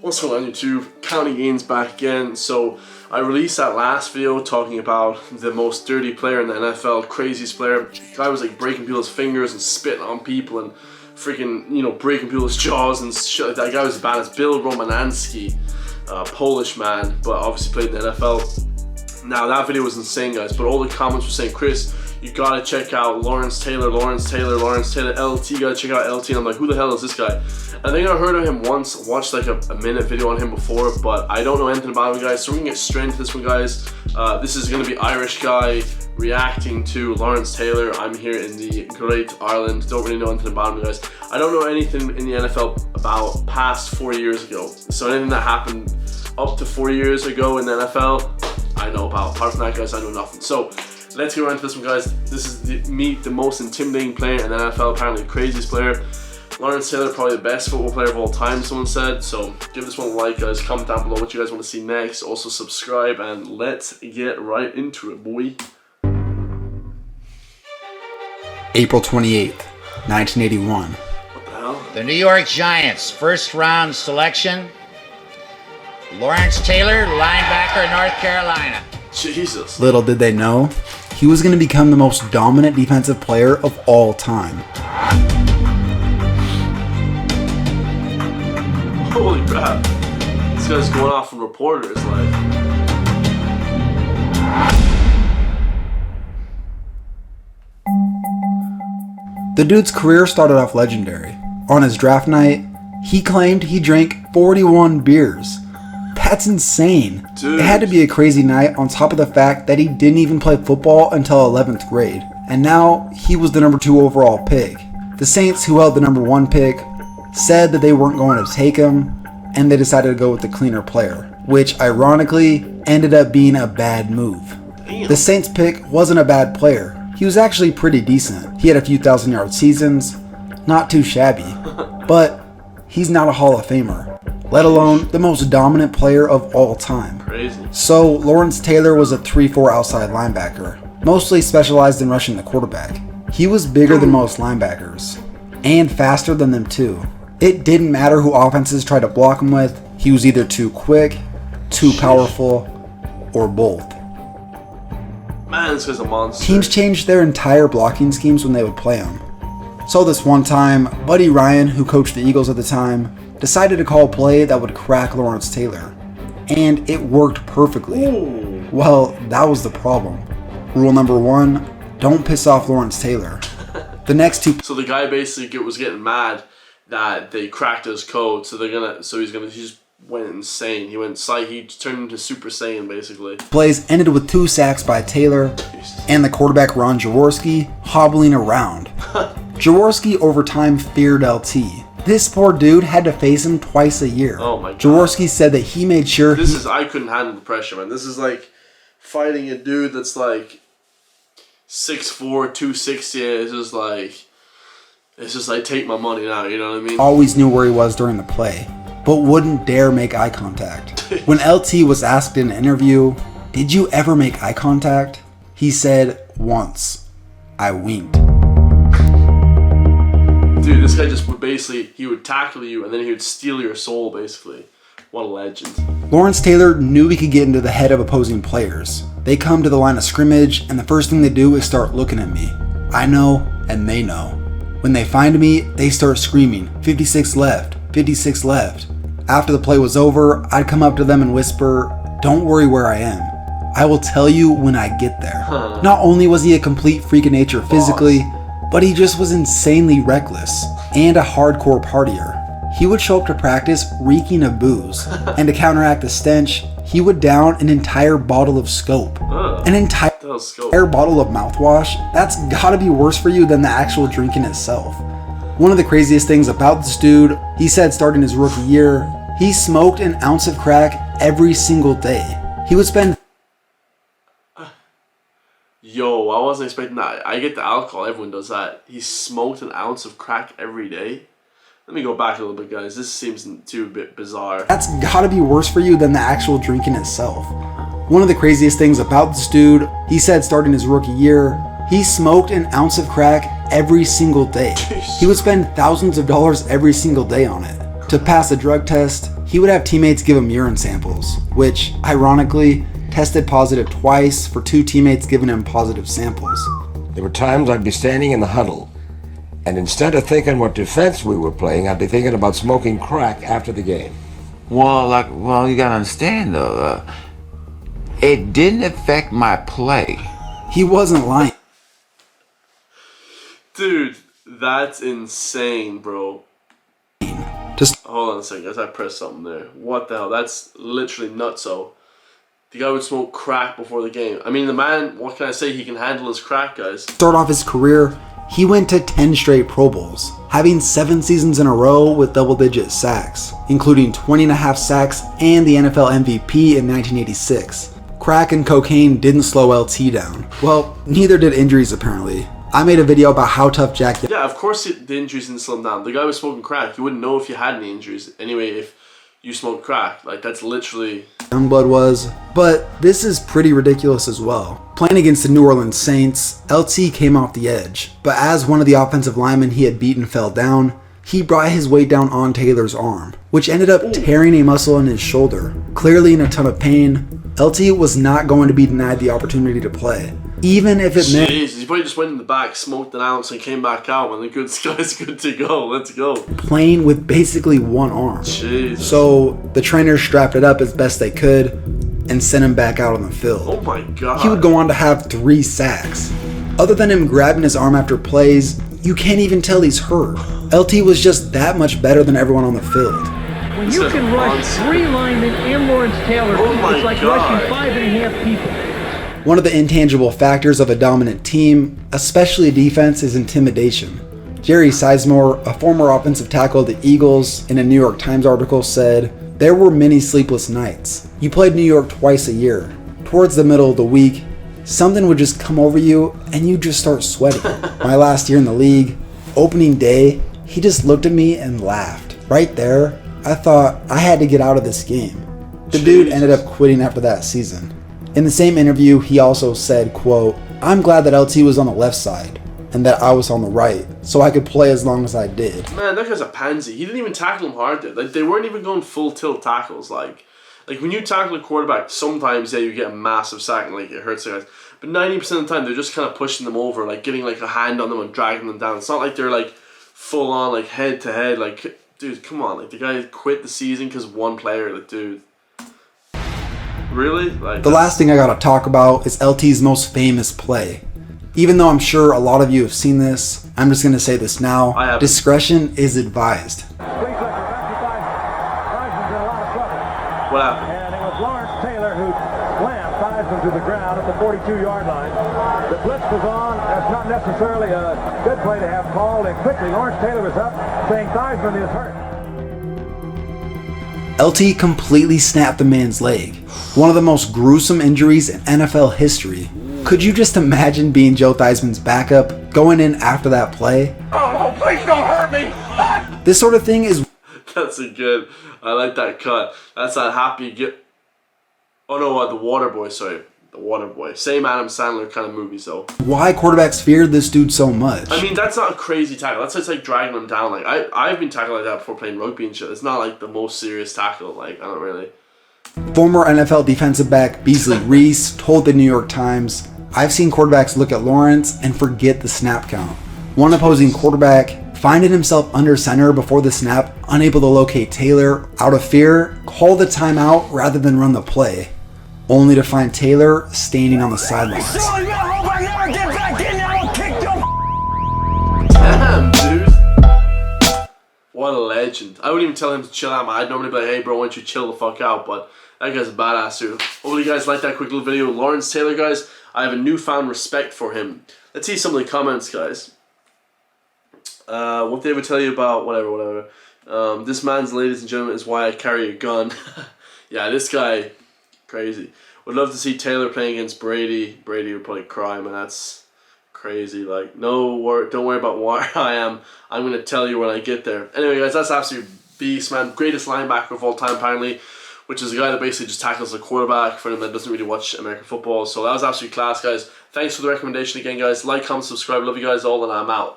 What's going on YouTube? County Gains back again. So I released that last video talking about the most dirty player in the NFL, craziest player. Guy was like breaking people's fingers and spitting on people and freaking, breaking people's jaws and shit like that. Guy was as bad as Bill Romanowski, Polish man, but obviously played in the NFL. Now that video was insane, guys, but all the comments were saying, Chris, you gotta check out Lawrence Taylor, LT, you gotta check out LT, and I'm like, who the hell is this guy? I think I heard of him once, watched like a minute video on him before, but I don't know anything about him, guys, so we're gonna get straight into this one, guys. This is gonna be Irish guy reacting to Lawrence Taylor. I'm here in the Great Ireland, don't really know anything about him, guys. I don't know anything in the NFL about past 4 years ago, so anything that happened up to 4 years ago in the NFL, I know about. Apart from that, guys, I know nothing. So let's get right into this one, guys. This is the most intimidating player in the NFL, apparently the craziest player. Lawrence Taylor, probably the best football player of all time, someone said. So give this one a like, guys. Comment down below what you guys want to see next. Also subscribe, and let's get right into it, boy. April 28th, 1981. What the hell? The New York Giants, first round selection. Lawrence Taylor, linebacker, North Carolina. Jesus. Little did they know, he was going to become the most dominant defensive player of all time. Holy crap. This guy's going off from reporters, like. The dude's career started off legendary. On his draft night, he claimed he drank 41 beers. That's insane. Dude. It had to be a crazy night on top of the fact that he didn't even play football until 11th grade. And now he was the number 2 overall pick. The Saints, who held the number 1 pick, said that they weren't going to take him, and they decided to go with the cleaner player, which ironically ended up being a bad move. Damn. The Saints pick wasn't a bad player. He was actually pretty decent. He had a few 1,000-yard seasons, not too shabby, but he's not a Hall of Famer, let alone the most dominant player of all time. Crazy. So Lawrence Taylor was a 3-4 outside linebacker, mostly specialized in rushing the quarterback. He was bigger than most linebackers, and faster than them too. It didn't matter who offenses tried to block him with, he was either too quick, too powerful, or both. Man, this guy's a monster. Teams changed their entire blocking schemes when they would play him. So this one time, Buddy Ryan, who coached the Eagles at the time, decided to call a play that would crack Lawrence Taylor. And it worked perfectly. Ooh. Well, that was the problem. Rule number 1, don't piss off Lawrence Taylor. The next two So the guy basically was getting mad that they cracked his code, so he just went insane. He turned into Super Saiyan basically. plays ended with 2 sacks by Taylor and the quarterback Ron Jaworski hobbling around. Jaworski over time feared LT. This poor dude had to face him twice a year. Oh my God. Jaworski said that he made sure I couldn't handle the pressure, man. This is like fighting a dude that's like 6'4", 260. It's just like take my money now, you know what I mean? always knew where he was during the play, but wouldn't dare make eye contact. When LT was asked in an interview, "Did you ever make eye contact?" he said, "Once. I winked." Dude, this guy just would basically, he would tackle you and then he would steal your soul basically. What a legend. Lawrence Taylor knew he could get into the head of opposing players. They come to the line of scrimmage, and the first thing they do is start looking at me. I know, and they know. When they find me, they start screaming, 56 left, 56 left. After the play was over, I'd come up to them and whisper, "Don't worry where I am. I will tell you when I get there." Not only was he a complete freak of nature physically, but he just was insanely reckless and a hardcore partier. He would show up to practice reeking of booze, and to counteract the stench, he would down an entire bottle of Scope. An entire bottle of mouthwash? That's gotta be worse for you than the actual drinking itself. One of the craziest things about this dude, he said starting his rookie year, he smoked an ounce of crack every single day. He would spend... Yo, I wasn't expecting that. I get the alcohol, everyone does that. He smoked an ounce of crack every day? Let me go back a little bit, guys. This seems too a bit bizarre. That's gotta be worse for you than the actual drinking itself. One of the craziest things about this dude, he said starting his rookie year, he smoked an ounce of crack every single day. He would spend thousands of dollars every single day on it. To pass a drug test, he he would have teammates give him urine samples, which, ironically, tested positive twice for 2 teammates giving him positive samples. There were times I'd be standing in the huddle, and instead of thinking what defense we were playing, I'd be thinking about smoking crack after the game. Well, you gotta understand though, it didn't affect my play. He wasn't lying. Dude, that's insane, bro. Just hold on a second, guys. I pressed something there. What the hell? That's literally nutso. The guy would smoke crack before the game. I mean, the man, what can I say? He can handle his crack, guys. start off his career, he went to 10 straight Pro Bowls, having 7 seasons in a row with double-digit sacks, including 20.5 sacks and the NFL MVP in 1986. Crack and cocaine didn't slow LT down. Well, neither did injuries apparently. I made a video about how tough Jack... Yeah, of course the injuries didn't slow him down. The guy was smoking crack. You wouldn't know if you had any injuries. Anyway, if you smoked crack. Like, that's literally... Youngblood was. But this is pretty ridiculous as well. Playing against the New Orleans Saints, LT came off the edge. But as one of the offensive linemen he had beaten fell down, he brought his weight down on Taylor's arm, which ended up tearing a muscle in his shoulder. Clearly in a ton of pain, LT was not going to be denied the opportunity to play. Even if it meant... Jesus, he probably just went in the back, smoked an ounce, and came back out when the good guy's good to go. Let's go. Playing with basically one arm. Jeez. So the trainers strapped it up as best they could and sent him back out on the field. Oh my god. He would go on to have 3 sacks. Other than him grabbing his arm after plays, you can't even tell he's hurt. LT was just that much better than everyone on the field. When you can rush 3 linemen and Lawrence Taylor, it's like rushing 5.5 people. One of the intangible factors of a dominant team, especially defense, is intimidation. Jerry Sizemore, a former offensive tackle of the Eagles, in a New York Times article said, "There were many sleepless nights. You played New York twice a year. Towards the middle of the week, something would just come over you and you just start sweating." My last year in the league, opening day, he just looked at me and laughed. Right there, I thought I had to get out of this game. The dude ended up quitting after that season. In the same interview, he also said, quote, "I'm glad that LT was on the left side and that I was on the right, so I could play as long as I did." Man, that guy's a pansy. He didn't even tackle him hard there. Like, they weren't even going full tilt tackles. Like when you tackle a quarterback, sometimes, yeah, you get a massive sack and, like, it hurts the guys. But 90% of the time, they're just kind of pushing them over, like, getting, like, a hand on them and dragging them down. It's not like they're, like, full on, like, head to head. Like, dude, come on. Like, the guy quit the season because of one player. Like, dude. Really? Like, the last thing I gotta talk about is LT's most famous play. Even though I'm sure a lot of you have seen this, I'm just gonna say this now. I haven't. Discretion is advised. What happened? And it was Lawrence Taylor who slammed Theismann to the ground at the 42-yard line. The blitz was on. That's not necessarily a good play to have called. And quickly, Lawrence Taylor was up saying Theismann is hurt. LT completely snapped the man's leg. One of the most gruesome injuries in NFL history. Could you just imagine being Joe Theismann's backup, going in after that play? Oh, please don't hurt me! This sort of thing is... That's a good... I like that cut. That's that happy get... Oh no, the Water Boy, sorry. The Water Boy. Same Adam Sandler kind of movies though. why quarterbacks feared this dude so much. I mean, that's not a crazy tackle. That's just like dragging them down. Like, I've been tackled like that before playing rugby and shit. It's not like the most serious tackle. Like, I don't really... Former NFL defensive back Beasley Reese told the New York Times, "I've seen quarterbacks look at Lawrence and forget the snap count. One opposing quarterback finding himself under center before the snap, unable to locate Taylor, out of fear, called the timeout rather than run the play, only to find Taylor standing on the sidelines." Damn, dude. What a legend. I wouldn't even tell him to chill out, man. I'd normally be like, "Hey, bro, why don't you chill the fuck out?" But that guy's a badass, dude. Hopefully you guys like that quick little video. Lawrence Taylor, guys, I have a newfound respect for him. Let's see some of the comments, guys. What they ever tell you about, whatever. This man's, ladies and gentlemen, is why I carry a gun. Yeah, this guy, crazy. Would love to see Taylor playing against Brady. Brady would probably cry, man. That's crazy. Like, don't worry about where I am. I'm going to tell you when I get there. Anyway, guys, that's absolute beast, man. Greatest linebacker of all time, apparently, which is a guy that basically just tackles the quarterback for him that doesn't really watch American football. So that was absolute class, guys. Thanks for the recommendation again, guys. Like, comment, subscribe. Love you guys all, and I'm out.